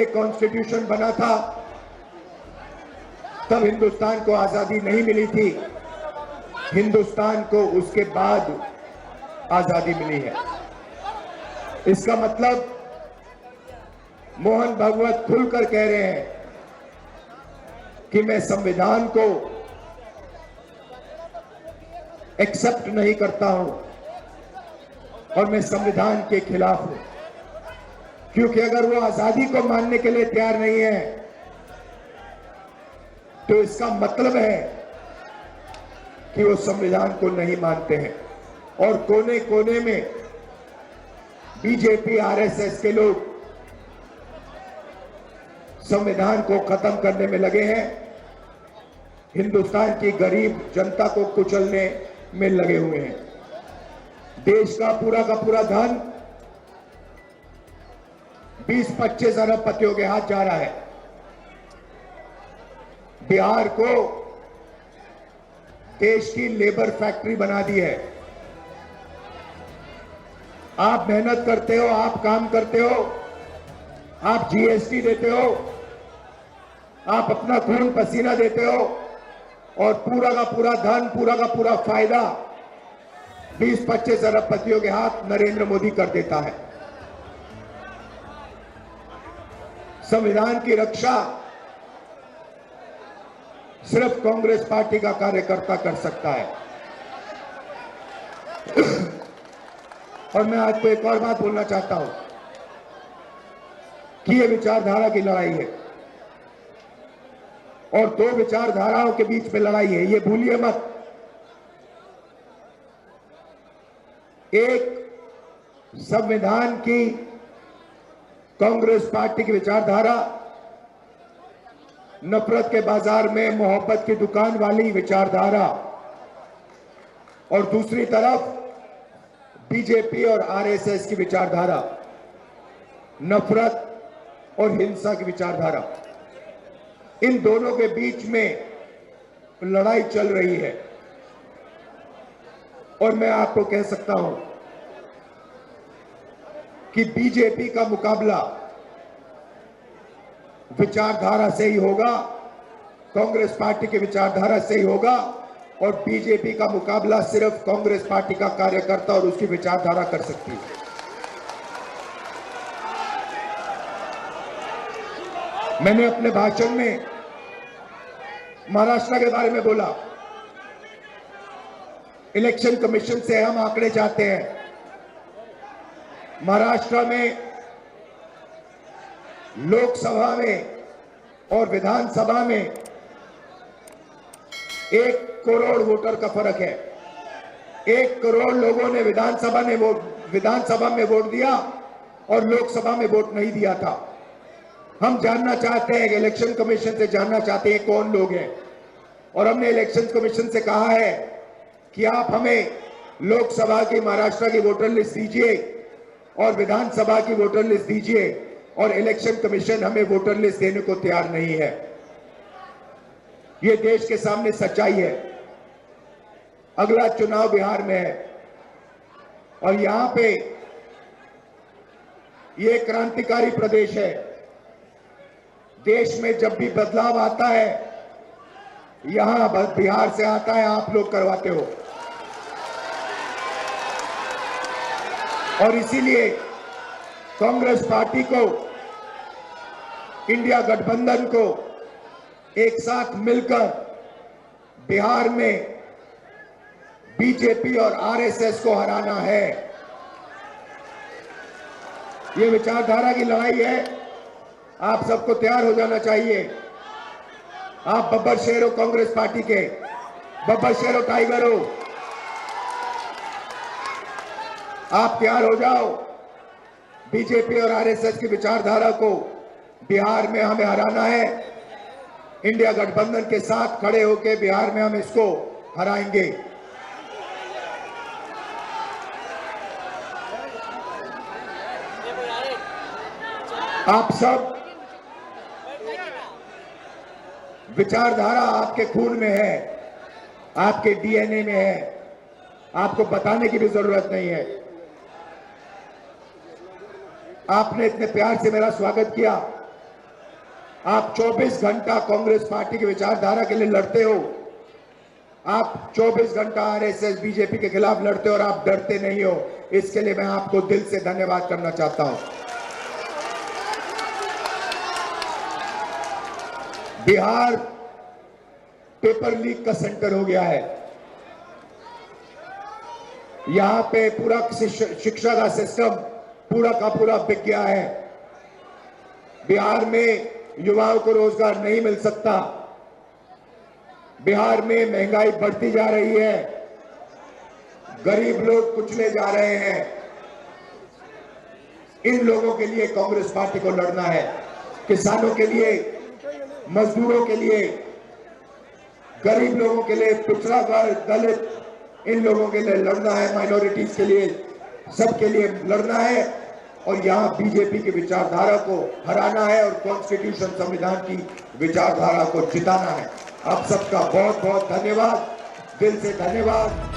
Constitution बना था तब हिंदुस्तान को आजादी नहीं मिली थी, हिंदुस्तान को उसके बाद आजादी मिली है। इसका मतलब मोहन भागवत खुलकर कह रहे हैं कि मैं संविधान को एक्सेप्ट नहीं करता हूं और मैं संविधान के खिलाफ हूं, क्योंकि अगर वो आजादी को मानने के लिए तैयार नहीं है तो इसका मतलब है कि वो संविधान को नहीं मानते हैं। और कोने कोने में बीजेपी आरएसएस के लोग संविधान को खत्म करने में लगे हैं, हिंदुस्तान की गरीब जनता को कुचलने में लगे हुए हैं। देश का पूरा धन 20-25 अरबपतियों के हाथ जा रहा है। बिहार को देश की लेबर फैक्ट्री बना दी है। आप मेहनत करते हो, आप काम करते हो, आप जीएसटी देते हो, आप अपना खून पसीना देते हो और पूरा का पूरा धन, पूरा का पूरा फायदा 20-25 अरबपतियों के हाथ नरेंद्र मोदी कर देता है। संविधान की रक्षा सिर्फ कांग्रेस पार्टी का कार्यकर्ता कर सकता है। और मैं आज को एक और बात बोलना चाहता हूं कि यह विचारधारा की लड़ाई है और दो विचारधाराओं के बीच में लड़ाई है, ये भूलिए मत। एक संविधान की कांग्रेस पार्टी की विचारधारा, नफरत के बाजार में मोहब्बत की दुकान वाली विचारधारा, और दूसरी तरफ बीजेपी और आरएसएस की विचारधारा, नफरत और हिंसा की विचारधारा। इन दोनों के बीच में लड़ाई चल रही है और मैं आपको कह सकता हूं कि बीजेपी का मुकाबला विचारधारा से ही होगा, कांग्रेस पार्टी की विचारधारा से ही होगा, और बीजेपी का मुकाबला सिर्फ कांग्रेस पार्टी का कार्यकर्ता और उसकी विचारधारा कर सकती है। मैंने अपने भाषण में महाराष्ट्र के बारे में बोला। इलेक्शन कमीशन से हम आंकड़े चाहते हैं। महाराष्ट्र में लोकसभा में और विधानसभा में 1 करोड़ वोटर का फर्क है। 1 करोड़ लोगों ने विधानसभा में वोट दिया और लोकसभा में वोट नहीं दिया था। हम जानना चाहते हैं, इलेक्शन कमीशन से जानना चाहते हैं कौन लोग हैं, और हमने इलेक्शन कमीशन से कहा है कि आप हमें लोकसभा की महाराष्ट्र की वोटर लिस्ट दीजिए और विधानसभा की वोटर लिस्ट दीजिए, और इलेक्शन कमीशन हमें वोटर लिस्ट देने को तैयार नहीं है। यह देश के सामने सच्चाई है। अगला चुनाव बिहार में है और यहां पे यह क्रांतिकारी प्रदेश है। देश में जब भी बदलाव आता है यहां बिहार से आता है, आप लोग करवाते हो। और इसीलिए कांग्रेस पार्टी को, इंडिया गठबंधन को एक साथ मिलकर बिहार में बीजेपी और आरएसएस को हराना है। ये विचारधारा की लड़ाई है। आप सबको तैयार हो जाना चाहिए। आप बब्बर शेर हो कांग्रेस पार्टी के, बब्बर शेर हो, टाइगर हो। आप तैयार हो जाओ। बीजेपी और आरएसएस की विचारधारा को बिहार में हमें हराना है। इंडिया गठबंधन के साथ खड़े होकर बिहार में हम इसको हराएंगे। आप सब, विचारधारा आपके खून में है, आपके डीएनए में है, आपको बताने की भी जरूरत नहीं है। आपने इतने प्यार से मेरा स्वागत किया, आप 24 घंटा कांग्रेस पार्टी की विचारधारा के लिए लड़ते हो, आप 24 घंटा आरएसएस बीजेपी के खिलाफ लड़ते हो और आप डरते नहीं हो। इसके लिए मैं आपको दिल से धन्यवाद करना चाहता हूं। बिहार पेपर लीक का सेंटर हो गया है। यहां पे पूरा शिक्षा का सिस्टम पूरा का पूरा बिक गया है। बिहार में युवाओं को रोजगार नहीं मिल सकता। बिहार में महंगाई बढ़ती जा रही है, गरीब लोग कुचले जा रहे हैं। इन लोगों के लिए कांग्रेस पार्टी को लड़ना है, किसानों के लिए, मजदूरों के लिए, गरीब लोगों के लिए, पिछड़ा वर्ग, दलित, इन लोगों के लिए लड़ना है, माइनॉरिटीज के लिए, सबके लिए लड़ना है और यहां बीजेपी की विचारधारा को हराना है और कॉन्स्टिट्यूशन संविधान की विचारधारा को जिताना है। आप सबका बहुत बहुत धन्यवाद, दिल से धन्यवाद।